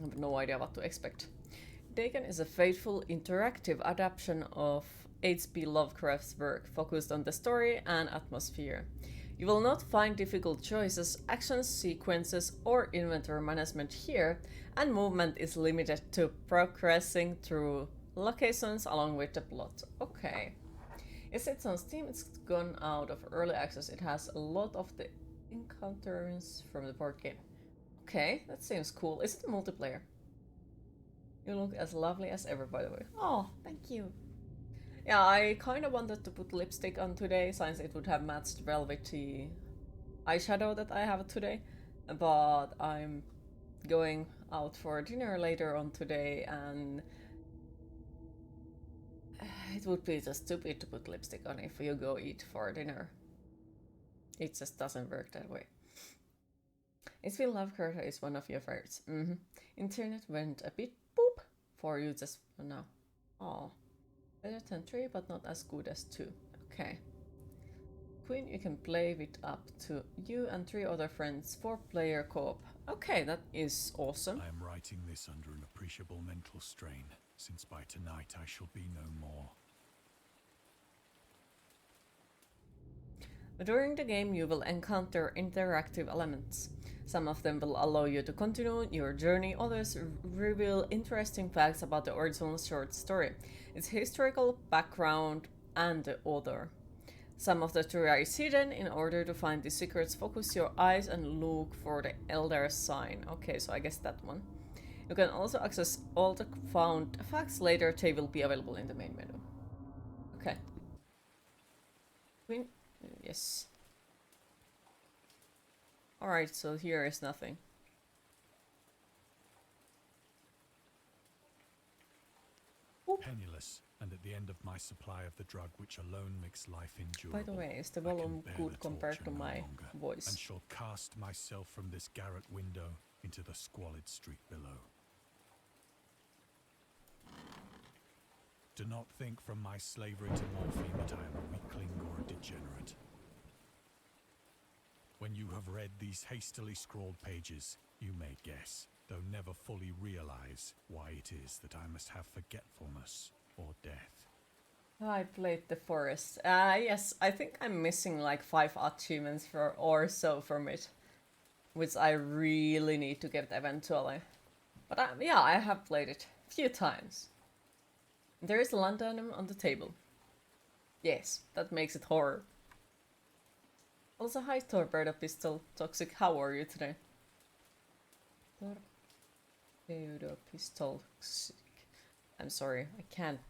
I have no idea what to expect. Dagon is a faithful, interactive adaptation of H.P. Lovecraft's work, focused on the story and atmosphere. You will not find difficult choices, action sequences, or inventory management here, and movement is limited to progressing through locations along with the plot. Okay. It sits on Steam, it's gone out of early access. It has a lot of the encounters from the board game. Okay, that seems cool. Is it multiplayer? You look as lovely as ever, by the way. Oh, thank you. Yeah, I kind of wanted to put lipstick on today, since it would have matched velvety eyeshadow that I have today. But I'm going out for dinner later on today, and it would be just stupid to put lipstick on if you go eat for dinner. It just doesn't work that way. It's been Lovecraft is one of your favorites. Internet went a bit boop for you just now. Oh, better than 3, but not as good as 2. Okay. Queen, you can play with up to you and 3 other friends, 4-player co-op. Okay, that is awesome. I am writing this under an appreciable mental strain, since by tonight I shall be no more. During the game, you will encounter interactive elements. Some of them will allow you to continue your journey, others reveal interesting facts about the original short story, its historical background, and the author. Some of the story is hidden. In order to find the secrets, focus your eyes and look for the Elder sign. Okay, so I guess that one. You can also access all the found facts later. They will be available in the main menu. Okay. Queen. Yes. Alright, so here is nothing. Oop. Penniless, and at the end of my supply of the drug which alone makes life endurable. By the way, is the volume good compared to my voice? And shall cast myself from this garret window into the squalid street below. Do not think from my slavery to morphine that I am a weakling or a degenerate. When you have read these hastily scrawled pages, you may guess, though never fully realize, why it is that I must have forgetfulness or death. I played the forest. Yes, I think I'm missing like 5 achievements or so from it, which I really need to get eventually. But yeah, I have played it a few times. There is lanthanum on the table. Yes, that makes it horror. Also, hi Torpedo Pistol Toxic, how are you today? Torpedo Pistol Toxic. I'm sorry, I can't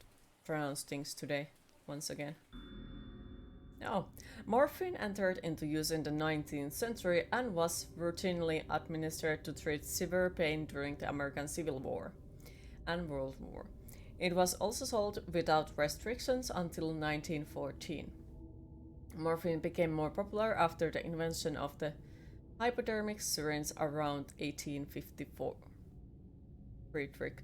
pronounce things today, once again. Oh, morphine entered into use in the 19th century and was routinely administered to treat severe pain during the American Civil War and World War. It was also sold without restrictions until 1914. Morphine became more popular after the invention of the hypodermic syringe around 1854. Friedrich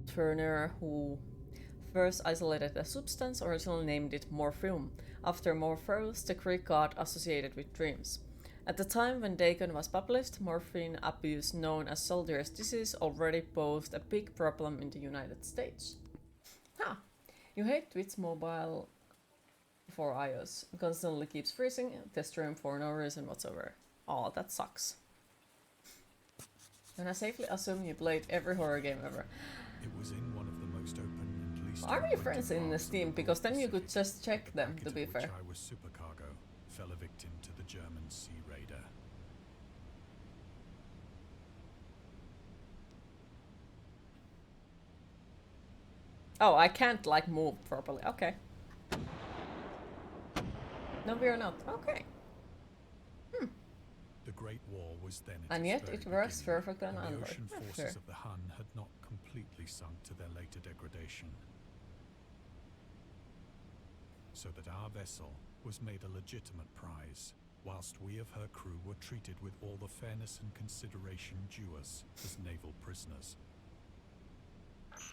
Turner, who first isolated the substance, originally named it morphium, after Morpheus, the Greek god associated with dreams. At the time when Dagon was published, morphine abuse, known as soldier's disease, already posed a big problem in the United States. Huh. You hate Twitch Mobile for iOS. It constantly keeps freezing the stream for no reason whatsoever. Oh, that sucks. Can I safely assume you played every horror game ever? It was in one of the most open and least. Are we friends in the Steam? Because then you could just check them, to be fair. I was supercargo, fell a victim to the German sea raider. Oh, I can't like move properly. Okay. No, we are not. Okay. The Great War was then at And its yet very it works beginning, perfectly on and the Android. ocean Yeah, forces fair. of the Hun had not completely sunk to their later degradation. So that our vessel was made a legitimate prize, whilst we of her crew were treated with all the fairness and consideration due us as naval prisoners.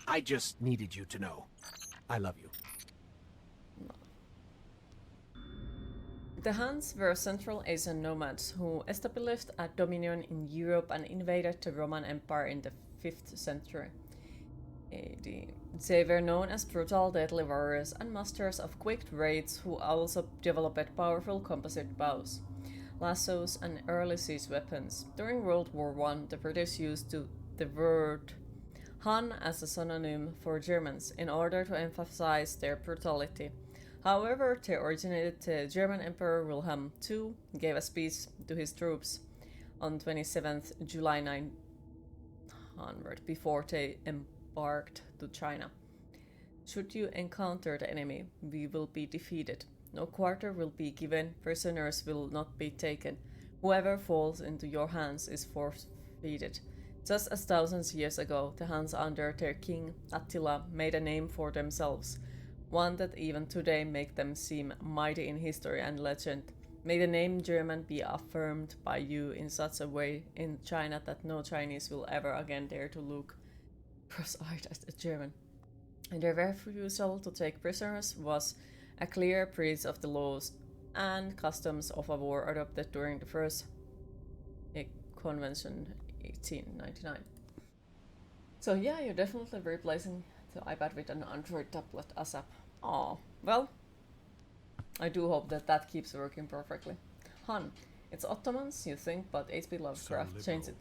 I just needed you to know. I love you. The Huns were Central Asian nomads who established a dominion in Europe and invaded the Roman Empire in the 5th century AD. They were known as brutal, deadly warriors and masters of quick raids who also developed powerful composite bows, lassos, and early siege weapons. During World War I, the British used the word Han as a synonym for Germans in order to emphasize their brutality. However, the originated German Emperor Wilhelm II gave a speech to his troops on 27th July 900 before they embarked to China. Should you encounter the enemy, we will be defeated. No quarter will be given, prisoners will not be taken. Whoever falls into your hands is forfeited. Just as thousands of years ago, the Huns under their king Attila made a name for themselves, one that even today makes them seem mighty in history and legend. May the name German be affirmed by you in such a way in China that no Chinese will ever again dare to look cross-eyed at a German. And their refusal to take prisoners was a clear breach of the laws and customs of a war adopted during the first convention 1899. So yeah, you're definitely replacing the iPad with an Android tablet ASAP. Oh, well, I do hope that that keeps working perfectly. Han, it's Ottomans, you think, but H.P. Lovecraft changed it.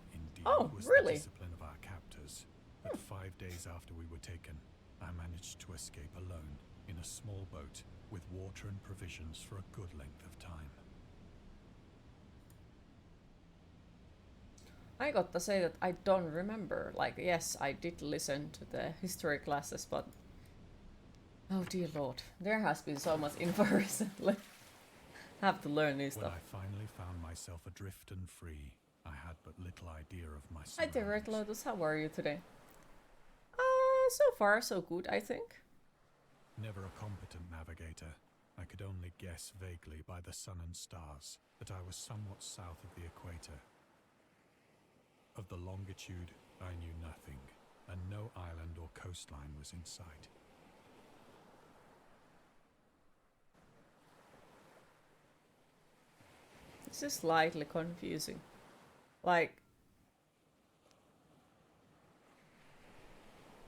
Oh, was really? The discipline of our captors, but 5 days after we were taken, I managed to escape alone in a small boat with water and provisions for a good length of time. I got to say that I don't remember. Like, yes, I did listen to the history classes, but oh dear lord, there has been so much info recently. Have to learn new stuff. When I finally found myself adrift and free, I had but little idea of my Hi there, Red surroundings. Lotus, how are you today? So far so good, I think. Never a competent navigator, I could only guess vaguely by the sun and stars that I was somewhat south of the equator. Of the longitude, I knew nothing, and no island or coastline was in sight. This is slightly confusing. Like,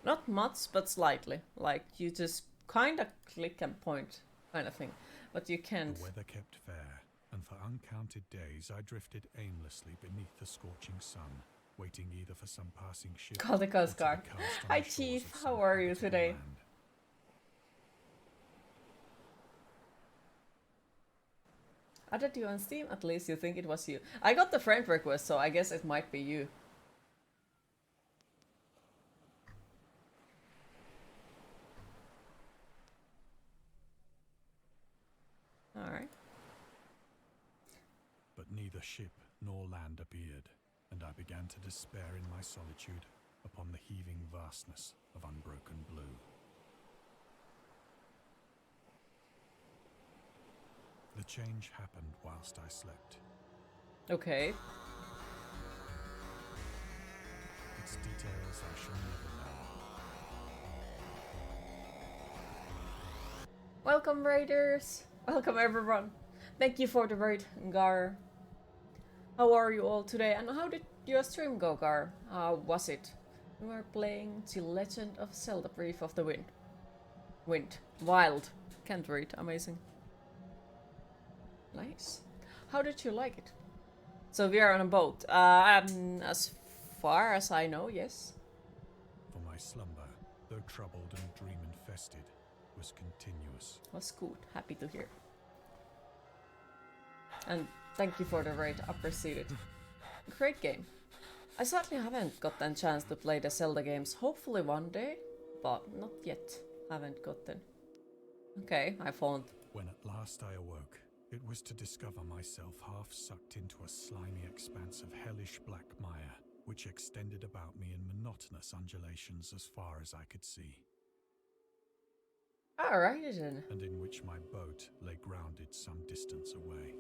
not much, but slightly. Like, you just kind of click and point kind of thing. But you can't. The weather kept fair, and for uncounted days I drifted aimlessly beneath the scorching sun, waiting either for some passing ship Call the or Coast to Guard. be cast on Hi, the shores Chief. of How some are you habitable today? land. Added you on Steam, at least you think it was you. I got the friend request, so I guess it might be you. Alright. But neither ship nor land appeared, and I began to despair in my solitude upon the heaving vastness of unbroken blue. The change happened whilst I slept. Okay. Its details I shall never know. Welcome, Raiders! Welcome, everyone! Thank you for the raid, Gar. How are you all today? And how did your stream go, Gar? How was it? We were playing The Legend of Zelda Breath of the Wind. Wild. Can't read. Amazing. Nice. How did you like it? So we are on a boat. As far as I know, yes. For my slumber, though troubled and dream-infested, was continuous. Was good. Happy to hear. And thank you for the raid. Appreciate it. Great game. I sadly haven't gotten a chance to play the Zelda games. Hopefully one day, but not yet. Haven't gotten. Okay, I found. When at last I awoke, it was to discover myself half sucked into a slimy expanse of hellish black mire, which extended about me in monotonous undulations as far as I could see, Alrighty then. and in which my boat lay grounded some distance away.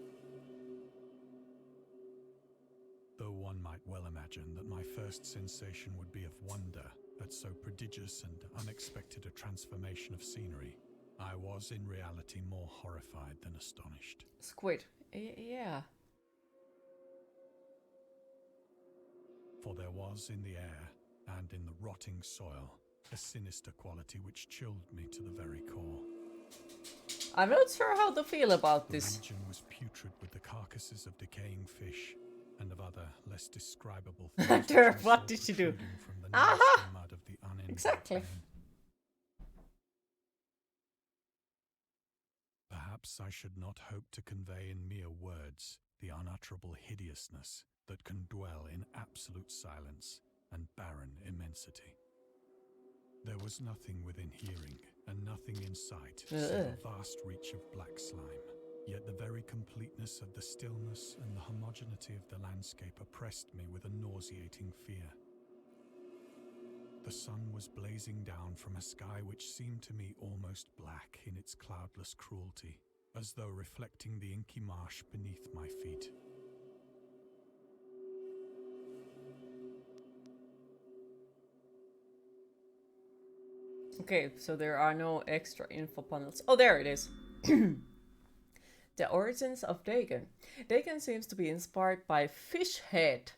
Though one might well imagine that my first sensation would be of wonder at so prodigious and unexpected a transformation of scenery, I was in reality more horrified than astonished. Squid. Yeah. For there was in the air, and in the rotting soil, a sinister quality which chilled me to the very core. I'm not sure how to feel about The this. region was putrid with the carcasses of decaying fish and of other, less describable things. Dirk, what did you do? From the Aha! nasty mud of the unending Exactly. plain. Perhaps I should not hope to convey in mere words the unutterable hideousness that can dwell in absolute silence and barren immensity. There was nothing within hearing and nothing in sight save a vast reach of black slime. Yet the very completeness of the stillness and the homogeneity of the landscape oppressed me with a nauseating fear. The sun was blazing down from a sky which seemed to me almost black in its cloudless cruelty, as though reflecting the inky marsh beneath my feet. Okay, so there are no extra info panels. Oh, there it is. The origins of Dagon. Dagon seems to be inspired by Fish Head,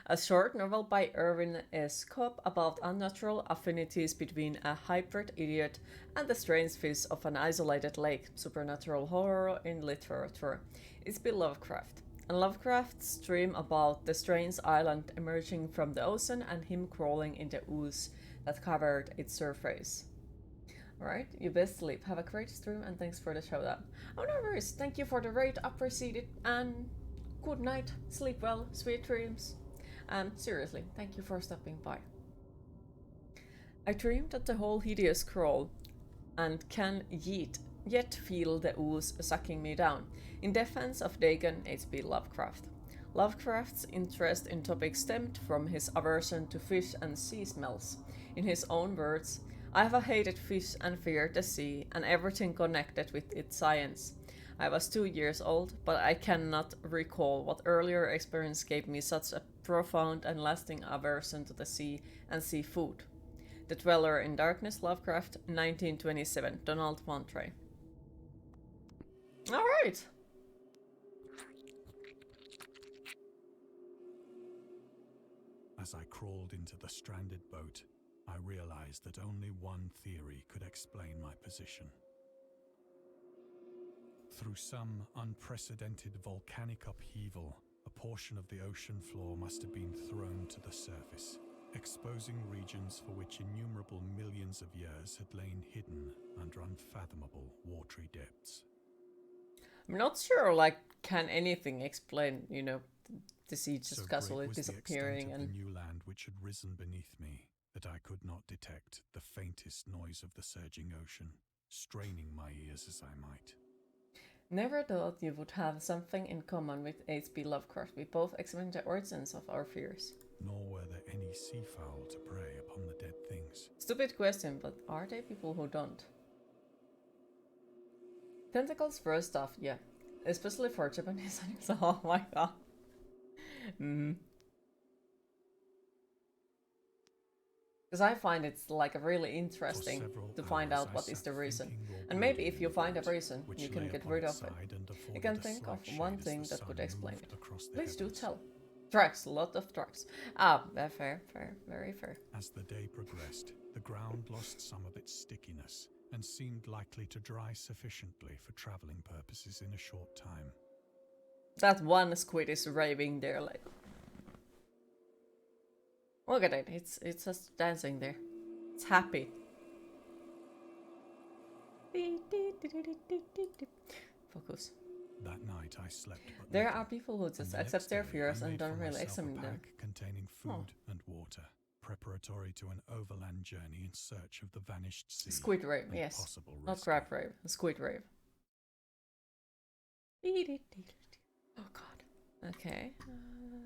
a short novel by Irwin S. Cobb about unnatural affinities between a hybrid idiot and the strange fish of an isolated lake. Supernatural horror in literature. It's by Lovecraft. And Lovecraft's dream about the strange island emerging from the ocean and him crawling in the ooze that covered its surface. Alright, you best sleep. Have a great stream and thanks for the showdown. Oh, no worries. Thank you for the raid. Appreciate it. And good night. Sleep well. Sweet dreams. And seriously, thank you for stopping by. I dreamed that the whole hideous crawl and can yet feel the ooze sucking me down. In defense of Dagon, H.P. Lovecraft. Lovecraft's interest in topics stemmed from his aversion to fish and sea smells. In his own words, I have hated fish and feared the sea and everything connected with its science. I was 2 years old, but I cannot recall what earlier experience gave me such a profound and lasting aversion to the sea and seafood. The Dweller in Darkness, Lovecraft, 1927, Donald Montre. Alright! As I crawled into the stranded boat, I realized that only one theory could explain my position. Through some unprecedented volcanic upheaval, a portion of the ocean floor must have been thrown to the surface, exposing regions for which innumerable millions of years had lain hidden under unfathomable watery depths. I'm not sure, like, can anything explain, the sea just So casually great was the disappearing extent of and... the new land which had risen beneath me that I could not detect the faintest noise of the surging ocean, straining my ears as I might. Never thought you would have something in common with H.P. Lovecraft. We both examined the origins of our fears. Nor were there any seafowl to prey upon the dead things. Stupid question, but are there people who don't? Tentacles first stuff, yeah. Especially for Japanese animals. Oh my god. Because I find it's like really interesting to find out what is the reason. And maybe if you find a reason, you can get rid of it. You can think of one thing that could explain it. Please do tell. Tracks, a lot of tracks. Ah, fair, very fair. As the day progressed, the ground lost some of its stickiness and seemed likely to dry sufficiently for traveling purposes in a short time. That one squid is raving there, like... Look at it, it's just dancing there. It's happy. Focus. That night I slept but There little, are people who just and the accept next their day fears I and made don't for really myself a examine them. pack containing food and water, preparatory to an overland journey in search of the vanished sea. Squid rave, and yes. possible Not rescue. crab rave, squid rave. Oh god. Okay.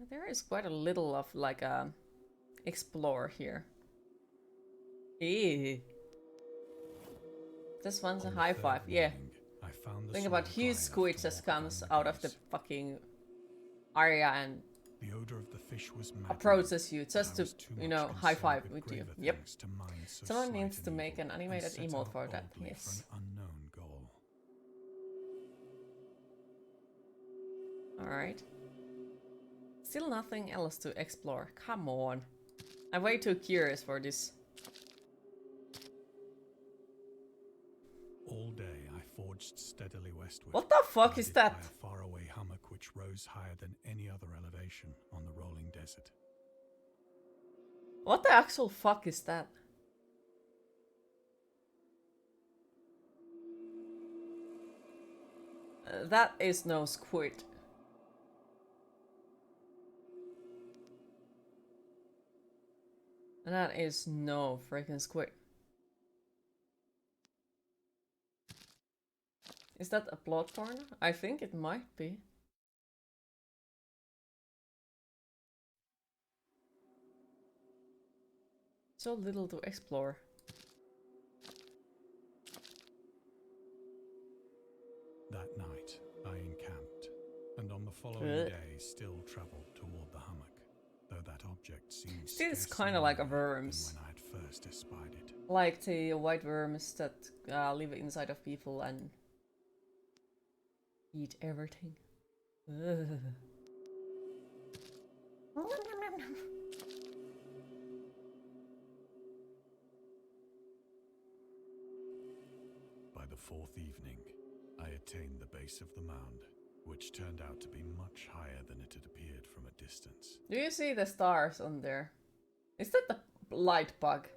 There is quite a little of like explore here. Eee. This one's a On the high third five, yeah. morning, I found the Think about soil huge dry squid enough to just walk down comes the out of the quays. fucking area and The odor of the fish was maddening, approaches you but just I to, was too much high concerned five with you. graver Yep. things to mind so Someone slight needs an to make evil an and animated set emote out for that, boldly yes. for an unknown Alright. Still nothing else to explore. Come on. I'm way too curious for this. All day I forged steadily westward. What the fuck is guided that? by a faraway hummock which rose higher than any other elevation on the rolling desert. What the actual fuck is that? That is no squid. That is no freaking squid. Is that a bloodthorn? I think it might be. So little to explore. That night I encamped, and on the following day still travelled toward the hummock, though that object seemed Still, it's scarcely kind of like a nearer worms. than when I had first espied it. Like the white worms that live inside of people and eat everything. Ugh. By the fourth evening, I attained the base of the mound, which turned out to be much higher than it had appeared from a distance. Do you see the stars on there? Is that the light bug?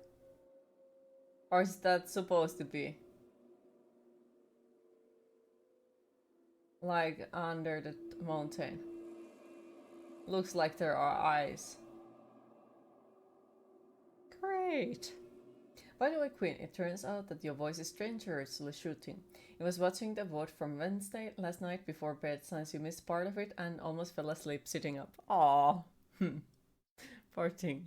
Or is that supposed to be? Like under the mountain. Looks like there are eyes. Great! By the way, Queen, it turns out that your voice is dangerously shooting. I was watching the vote from Wednesday last night before bed since you missed part of it and almost fell asleep sitting up. Aww. Poor thing.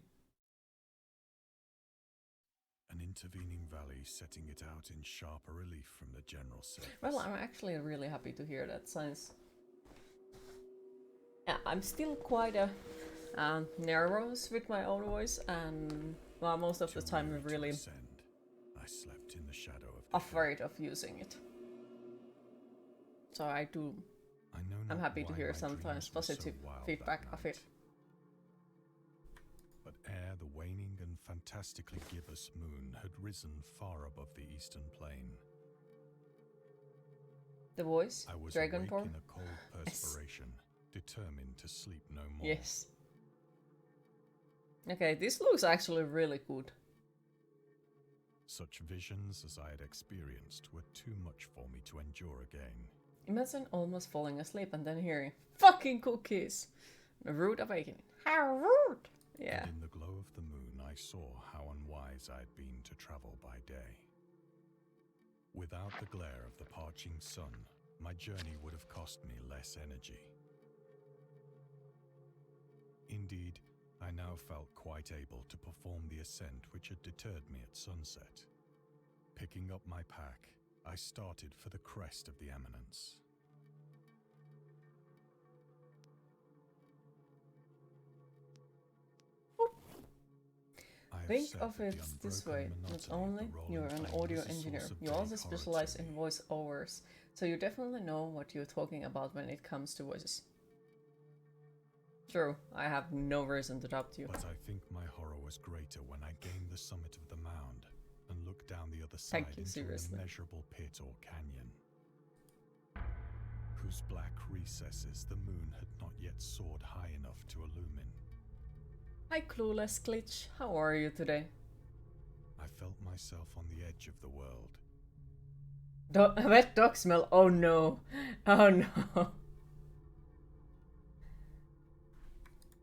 An intervening valley setting it out in sharper relief from the general surface. Well, I'm actually really happy to hear that since... Yeah, I'm still quite nervous with my own voice and well, most of the time I'm really I slept in the shadow of the afraid of using it. So I'm happy to hear sometimes positive feedback of it. But ere the waning and fantastically gibbous moon had risen far above the eastern plain, The voice? I was Dragon awake form? in a cold perspiration, determined to sleep no more. Yes. Okay, this looks actually really good. Such visions as I had experienced were too much for me to endure again. Imagine almost falling asleep and then hearing fucking cookies. A rude awakening. How rude! Yeah. And in the glow of the moon, I saw how unwise I had been to travel by day. Without the glare of the parching sun, my journey would have cost me less energy. Indeed, I now felt quite able to perform the ascent which had deterred me at sunset. Picking up my pack, I started for the crest of the eminence. Think of it this way, not only you're an audio engineer, you also specialize in voiceovers, so you definitely know what you're talking about when it comes to voices. True, I have no reason to doubt you. But I think my horror was greater when I gained the summit of the mound and looked down the other side into an immeasurable pit or canyon, whose black recesses the moon had not yet soared high enough to illumine. Hi Clueless Glitch, how are you today? I felt myself on the edge of the world. Wet dog smell, oh no, oh no.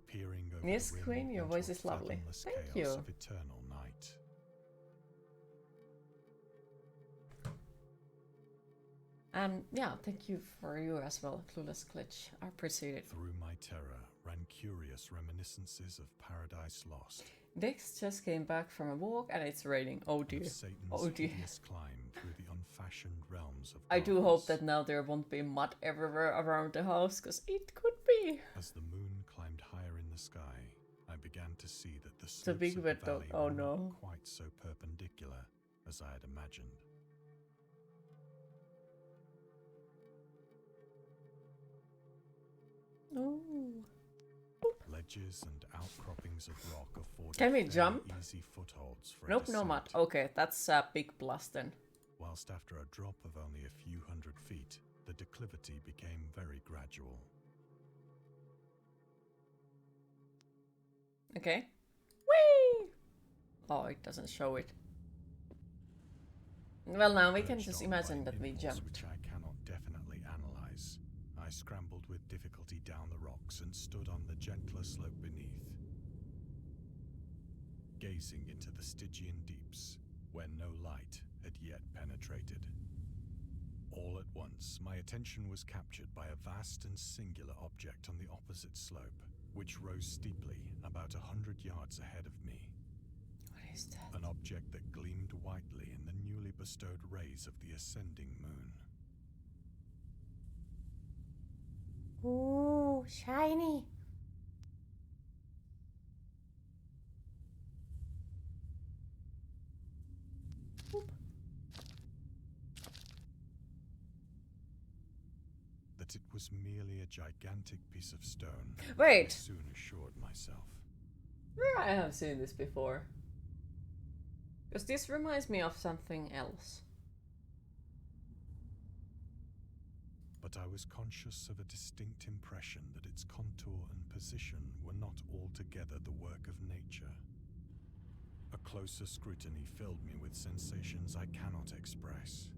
Peering over Yes, the rim Queen, your into voice a is lovely. fathomless Thank chaos you. of eternal night. And yeah, thank you for you as well, Clueless Glitch. I appreciate it. Through my terror ran curious reminiscences of Paradise Lost. Dex just came back from a walk and it's raining. Oh dear. Of Satan's Oh dear. hideous climb through the unfashioned realms of I do hope darkness. that now there won't be mud everywhere around the house, because it could be. As the moon climbed higher in the sky, I began to see that the a slopes big of the wet dog. valley Oh were no. not quite so perpendicular as I had imagined. ledges and outcroppings of rock afforded Can we fairly jump? easy footholds for a Nope, no descent, mud. Okay, that's a big plus then. whilst after a drop of only a few hundred feet, the declivity became very gradual. Okay. Whee! Oh, it doesn't show it. Well, now we can Urged just on by imagine an that we impulse jumped. which I cannot definitely analyze, I scrambled with difficulty down the rocks and stood on the gentler slope beneath, gazing into the Stygian deeps, where no light had yet penetrated. All at once, my attention was captured by a vast and singular object on the opposite slope, which rose steeply about 100 yards ahead of me. What is that? An object that gleamed whitely in the newly bestowed rays of the ascending moon. Ooh, shiny. That it was merely a gigantic piece of stone, I Wait, soon assured myself. where I have seen this before. Because this reminds me of something else. But I was conscious of a distinct impression that its contour and position were not altogether the work of nature. A closer scrutiny filled me with sensations I cannot express.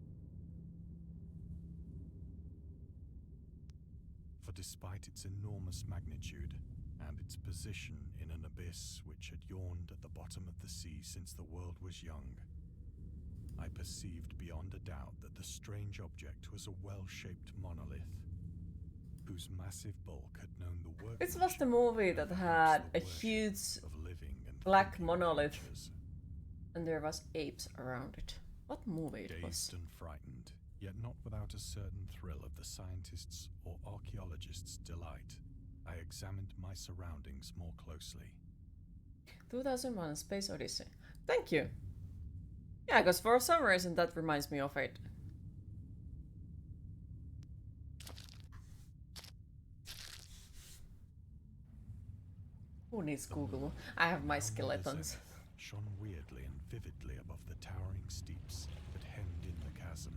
For despite its enormous magnitude, and its position in an abyss which had yawned at the bottom of the sea since the world was young, I perceived beyond a doubt that the strange object was a well-shaped monolith, whose massive bulk had known the work. This was the movie that had a huge of living and black thinking monolith creatures. and there was apes around it. What movie it was? Dazed and frightened, yet not without a certain thrill of the scientist's or archaeologist's delight, I examined my surroundings more closely. 2001 Space Odyssey. Thank you. Yeah, because for some reason that reminds me of it. Who needs The Google? moon, I have my now near the skeletons. zenith, shone weirdly and vividly above the towering steeps that hemmed in the chasm,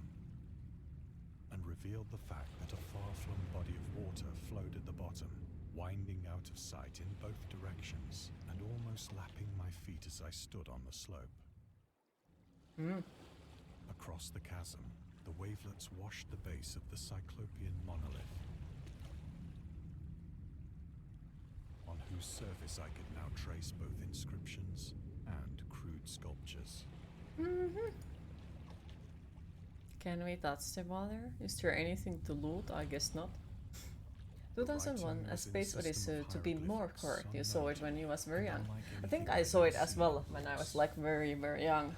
and revealed the fact that a far-flung body of water flowed at the bottom, winding out of sight in both directions and almost lapping my feet as I stood on the slope. Across the chasm, the wavelets washed the base of the Cyclopean monolith, on whose surface I could now trace both inscriptions and crude sculptures. Can we touch the water? Is there anything to loot? I guess not. 2001 writing A was in Space a system Odyssey, of to be more hieroglyphics, correct. You saw it when you was very young. unlike I think anything I saw had it as seen well in when I was books. like very, very young.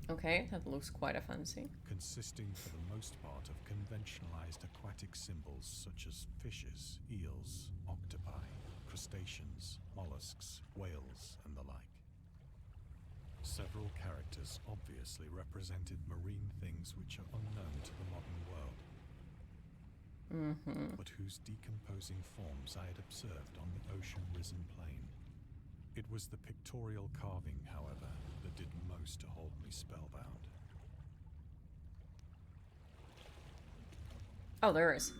Okay, that looks quite a fancy. Consisting for the most part of conventionalized aquatic symbols such as fishes, eels, octopi, crustaceans, mollusks, whales, and the like. Several characters obviously represented marine things which are unknown to the modern world, but whose decomposing forms I had observed on the ocean-risen plain. It was the pictorial carving, however, that did most to hold me spellbound. Oh, there is.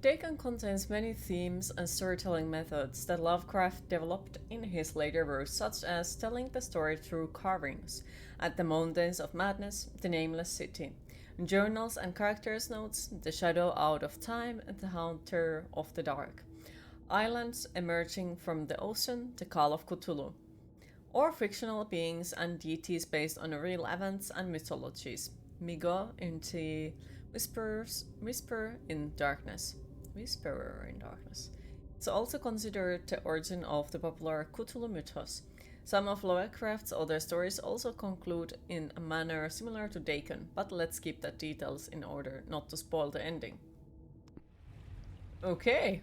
Dagon contains many themes and storytelling methods that Lovecraft developed in his later works, such as telling the story through carvings at the Mountains of Madness, the Nameless City, journals and characters' notes, the Shadow Out of Time, and the Haunter of the Dark, islands emerging from the ocean, the Call of Cthulhu, or fictional beings and deities based on real events and mythologies. Migo in the Whisper in Darkness. Whisperer in Darkness. It's also considered the origin of the popular Cthulhu mythos. Some of Lovecraft's other stories also conclude in a manner similar to Dagon, but let's keep the details in order not to spoil the ending. Okay.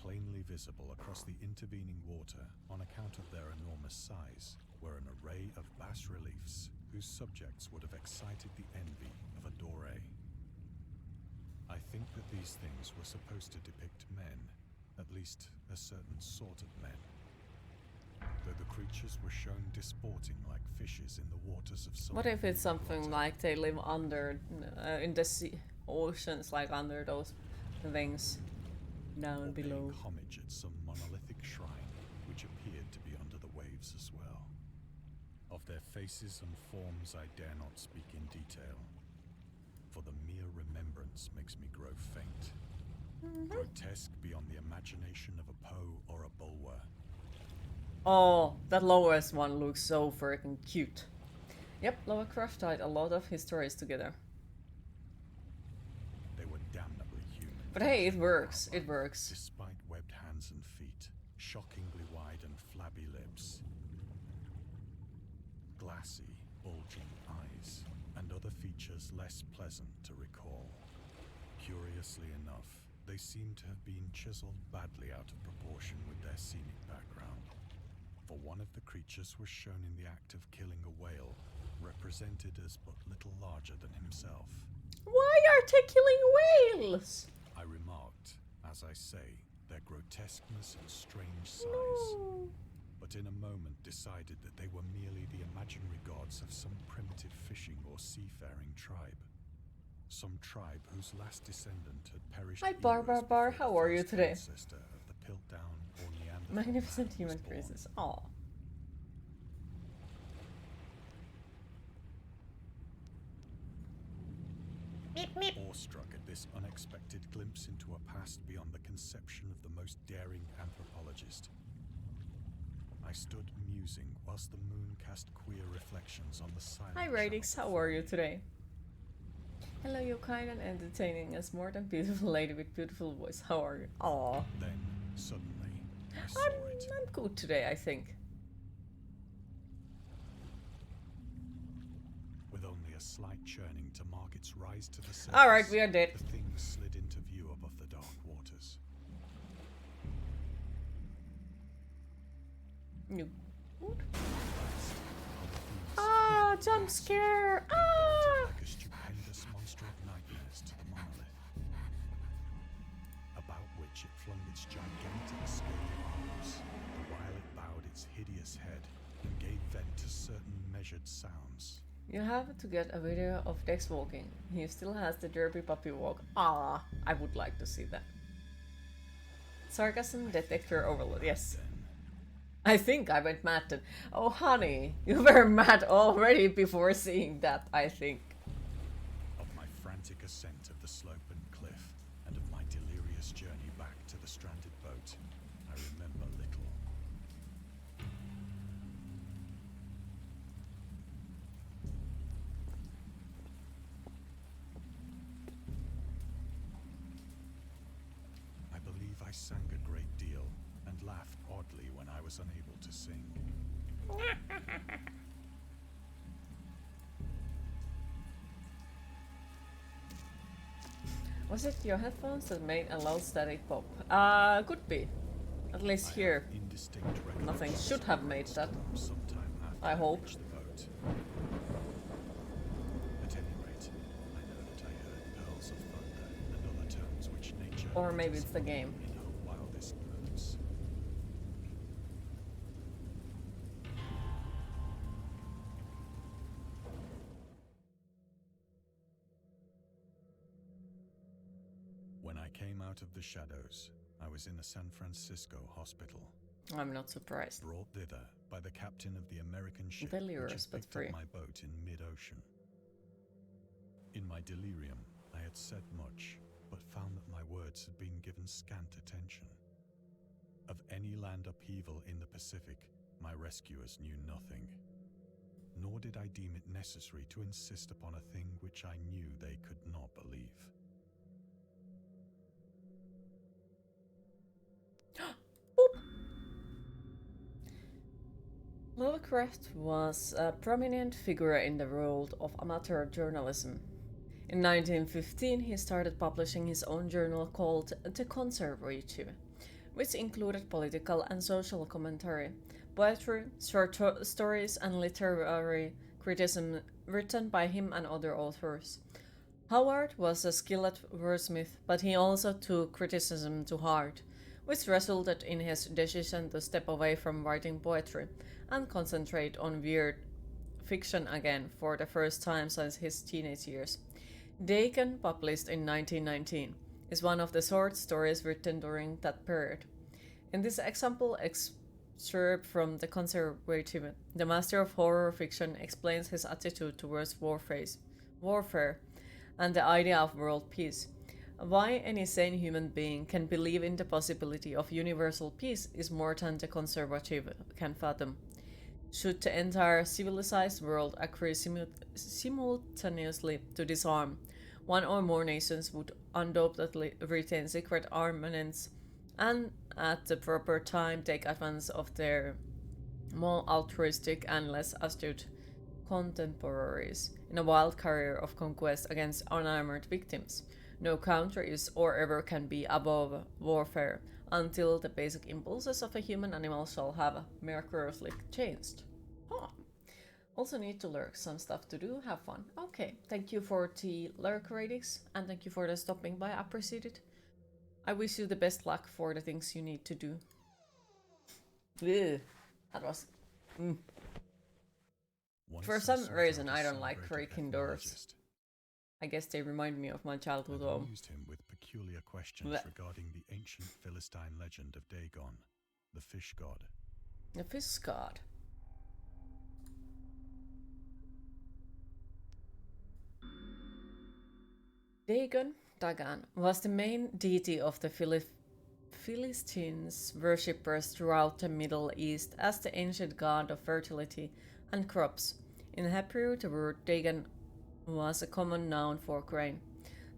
Plainly visible across the intervening water, on account of their enormous size, were an array of bas-reliefs whose subjects would have excited the envy of a Doré. I think that these things were supposed to depict men, At least a certain sort of men. Though the creatures were shown disporting like fishes in the waters of some. What if it's something like they live under, in the sea, oceans, like under those things down or below? paying homage at some monolithic shrine, which appeared to be under the waves as well. Of their faces and forms I dare not speak in detail, for the mere remembrance makes me grow faint. Grotesque beyond the imagination of a Poe or a Bulwer. Oh, that lowest one looks so freaking cute. Yep, Lovecraft tied a lot of his stories together. They were damnably human. But hey, it works. It works. Despite webbed hands and feet, shockingly wide and flabby lips, glassy, bulging eyes, and other features less pleasant to recall. Curiously enough, they seem to have been chiseled badly out of proportion with their scenic background. For one of the creatures was shown in the act of killing a whale, represented as but little larger than himself. Why are they killing whales? I remarked, as I say, their grotesqueness and strange size, No. but in a moment decided that they were merely the imaginary gods of some primitive fishing or seafaring tribe. Some tribe whose last descendant had perished. Hi, Bar. How are you today? Ancestor of the Piltdown or Neanderthal Magnificent man human was born. faces. Aw. Awestruck at this unexpected glimpse into a past beyond the conception of the most daring anthropologist, I stood musing whilst the moon cast queer reflections on the silent. Hi, Radix. How are you today? Hello, you're kind and entertaining as more than beautiful lady with beautiful voice. How are you? Aw. Then, suddenly, I saw it. I'm good today, I think. With only a slight churning to mark its rise to the surface. Alright, we are dead. The thing slid into view above the dark waters. You good? Last, other things Ah, jump scare! Ah! like a stupendous monster of nightmares to the monolith, about which it flung its gigantic scaly arms, the while it bowed its hideous head and gave vent to certain measured sounds. You have to get a video of Dex walking. He still has the derpy puppy walk. Ah, I would like to see that. Sarcasm detector overload. Yes. Then, I think I went mad then. Oh, honey, you were mad already before seeing that, I think. of my frantic ascent of the slope and cliff, and of my delirious journey back to the stranded boat, I remember little. I believe I sang a great deal and laughed oddly when I was unable to sing. Was it your headphones that made a loud static pop? Could be. At least I here. have indistinct Nothing recollections should of have what made must that. have come sometime after I hope. reached the boat. At any rate, I know that I heard pearls of thunder and other tones which nature Or maybe utters it's the game. in her wildest moods. When I came out of the shadows, I was in a San Francisco hospital, I'm not surprised. brought thither by the captain of the American ship Delirious, which had but picked free. up my boat in mid-ocean. In my delirium, I had said much, but found that my words had been given scant attention. Of any land upheaval in the Pacific, my rescuers knew nothing. Nor did I deem it necessary to insist upon a thing which I knew they could not believe. Lovecraft was a prominent figure in the world of amateur journalism. In 1915, he started publishing his own journal called The Conservative, which included political and social commentary, poetry, short stories, and literary criticism written by him and other authors. Howard was a skilled wordsmith, but he also took criticism to heart, which resulted in his decision to step away from writing poetry and concentrate on weird fiction again for the first time since his teenage years. Dagon, published in 1919, is one of the short stories written during that period. In this example, excerpt from The Conservative, the master of horror fiction explains his attitude towards warfare and the idea of world peace. Why any sane human being can believe in the possibility of universal peace is more than the conservative can fathom. Should the entire civilized world agree simultaneously to disarm, one or more nations would undoubtedly retain secret armaments and at the proper time take advantage of their more altruistic and less astute contemporaries in a wild career of conquest against unarmored victims. No country is or ever can be above warfare until the basic impulses of a human animal shall have miraculously changed. Huh. Also need to lurk, some stuff to do, have fun. Okay, thank you for the lurk ratings and thank you for the stopping by, appreciate it. I wish you the best luck for the things you need to do. Ugh, that was... For some reason I don't like creaking doors. I guess they remind me of my childhood and home. amused him with peculiar questions Blech. regarding the ancient Philistine legend of Dagon, the fish god. The fish god. Dagon was the main deity of the Philistines' worshippers throughout the Middle East as the ancient god of fertility and crops. In Hebrew, the word Dagon was a common noun for grain.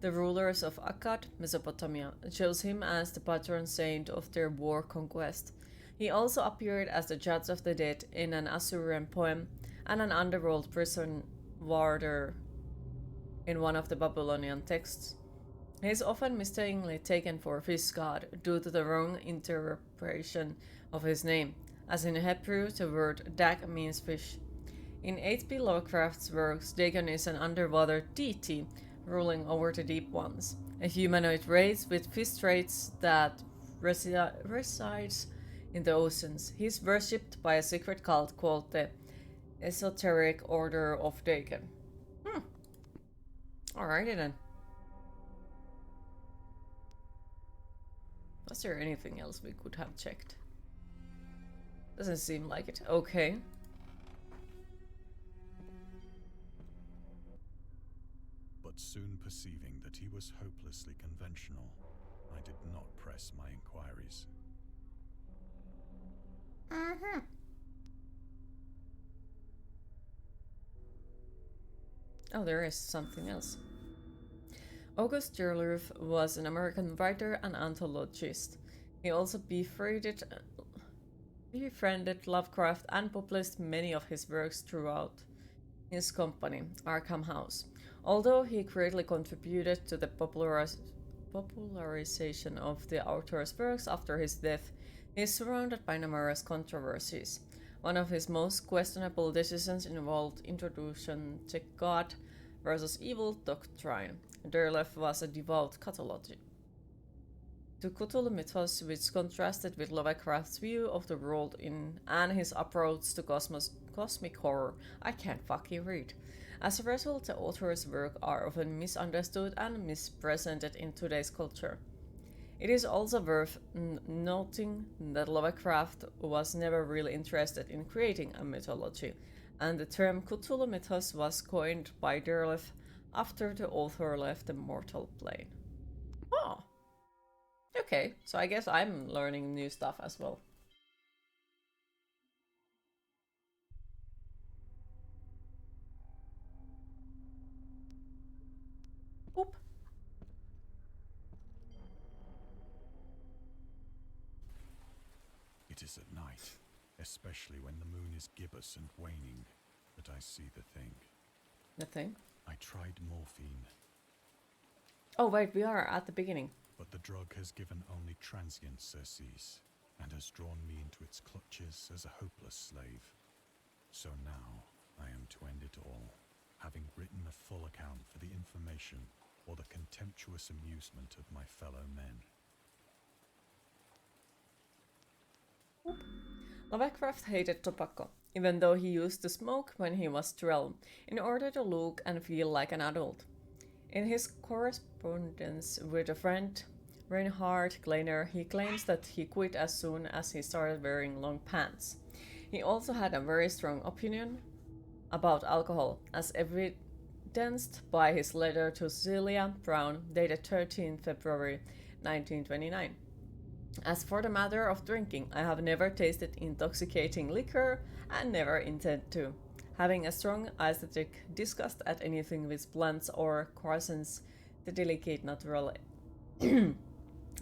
The rulers of Akkad, Mesopotamia, chose him as the patron saint of their war conquest. He also appeared as the judge of the dead in an Assyrian poem and an underworld prison warder in one of the Babylonian texts. He is often mistakenly taken for a fish god due to the wrong interpretation of his name, as in Hebrew the word dag means fish. In H.P. Lovecraft's works, Dagon is an underwater deity ruling over the deep ones, a humanoid race with fish traits that resides in the oceans. He is worshipped by a secret cult called the Esoteric Order of Dagon. Alrighty then. Was there anything else we could have checked? Doesn't seem like it. Okay. But soon perceiving that he was hopelessly conventional, I did not press my inquiries. Oh, there is something else. August Derleth was an American writer and anthologist. He also befriended Lovecraft and published many of his works throughout his company, Arkham House. Although he greatly contributed to the popularization of the author's works after his death, he is surrounded by numerous controversies. One of his most questionable decisions involved introduction to God versus evil doctrine. Derleth was a devout Catholic. The Cthulhu mythos, which contrasted with Lovecraft's view of the world and his approach to cosmic horror. I can't fucking read. As a result, the author's work are often misunderstood and misrepresented in today's culture. It is also worth noting that Lovecraft was never really interested in creating a mythology, and the term Cthulhu mythos was coined by Derleth after the author left the mortal plane. Oh. Okay, so I guess I'm learning new stuff as well. Oop. It is at night, especially when the moon is gibbous and waning, that I see the thing. The thing? I tried morphine. Oh wait, we are at the beginning. But the drug has given only transient surcease, and has drawn me into its clutches as a hopeless slave. So now, I am to end it all, having written a full account for the information or the contemptuous amusement of my fellow men. Lovecraft hated tobacco, even though he used to smoke when he was 12, in order to look and feel like an adult. In his correspondence with a friend, Reinhard Kleiner, he claims that he quit as soon as he started wearing long pants. He also had a very strong opinion about alcohol, as evidenced by his letter to Cecilia Brown, dated 13 February 1929. As for the matter of drinking, I have never tasted intoxicating liquor and never intend to. Having a strong aesthetic disgust at anything with plants or croissants, the delicate natural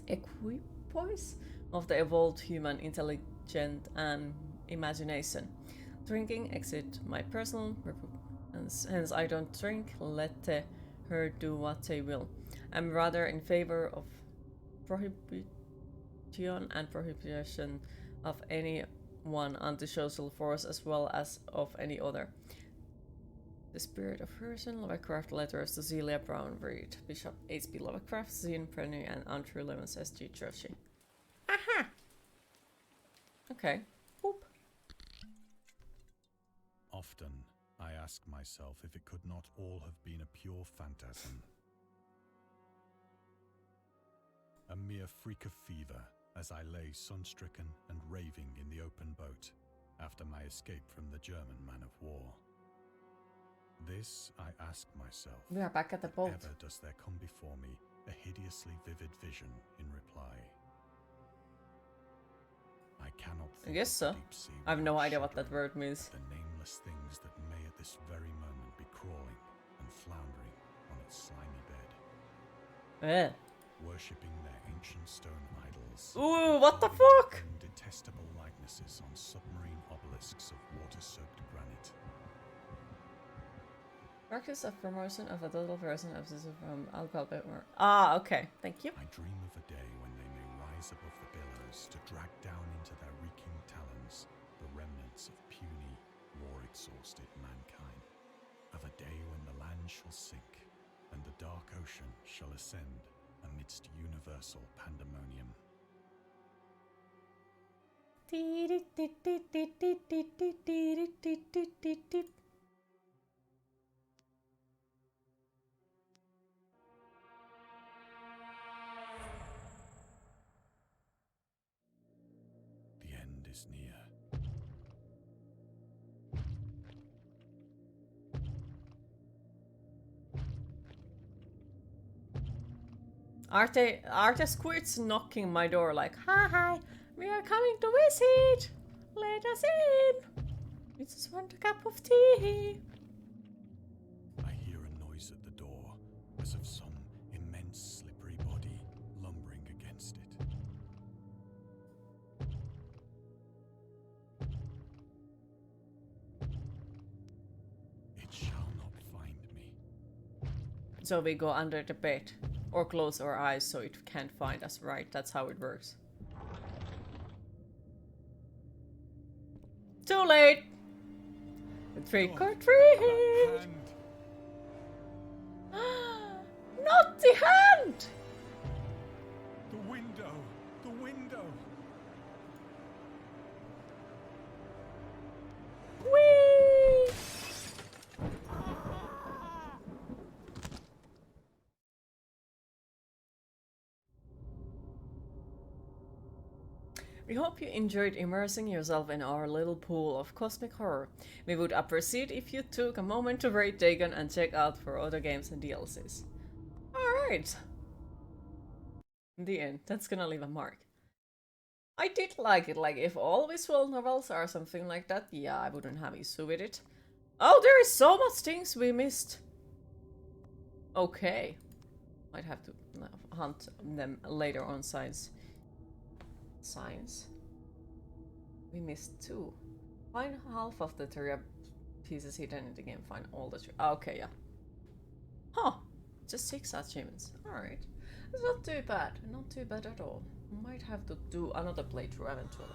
equipoise of the evolved human intelligence and imagination. Drinking exceeds my personal repugnance, hence I don't drink, let her do what they will. I'm rather in favor of prohibition and prohibition of any one antisocial force as well as of any other. The Spirit of Person, Lovecraft Letters to Celia Brown, read Bishop H.P. Lovecraft, Zine Prenny, and Andrew Levens S.G. Joshi. Aha! Okay. Boop. Often, I ask myself if it could not all have been a pure phantasm. A mere freak of fever, as I lay sun-stricken and raving in the open boat after my escape from the German man-of-war. This I ask myself. We are back at the boat. Ever does there come before me a hideously vivid vision in reply. I cannot think I guess so. of the deep sea I have no without idea what that shuddering word means. at the nameless things that may at this very moment be crawling and floundering on its slimy bed, worshipping their ancient stone idols. Ooh, what the carving fuck? detestable likenesses on submarine obelisks of water-soaked granite. Practice of promotion of a total version of this from alcohol more. Ah, okay. Thank you. I dream of a day when they may rise above the billows to drag down into their reeking talons the remnants of puny, war-exhausted mankind. Of a day when the land shall sink and the dark ocean shall ascend amidst universal pandemonium. The end is near. Are the squids knocking my door like, hi, we are coming to visit. Let us in. We just want a cup of tea. I hear a noise at the door, as of some immense slippery body lumbering against it. It shall not find me. So we go under the bed or close our eyes so it can't find us, right? That's how it works. Too late. Trick or treat. Hand! Not the hand. The window! The window! Whee! We hope you enjoyed immersing yourself in our little pool of cosmic horror. We would appreciate if you took a moment to rate Dagon and check out for other games and DLCs. Alright. In the end, that's gonna leave a mark. I did like it, like if all visual novels are something like that, yeah, I wouldn't have issue with it. Oh, there is so much things we missed. Okay. Might have to hunt them later on signs. We missed 2. Find half of the Terra pieces hidden in the game. Find all the okay, yeah. Huh. Just 6 achievements. Alright. It's not too bad. Not too bad at all. Might have to do another playthrough eventually.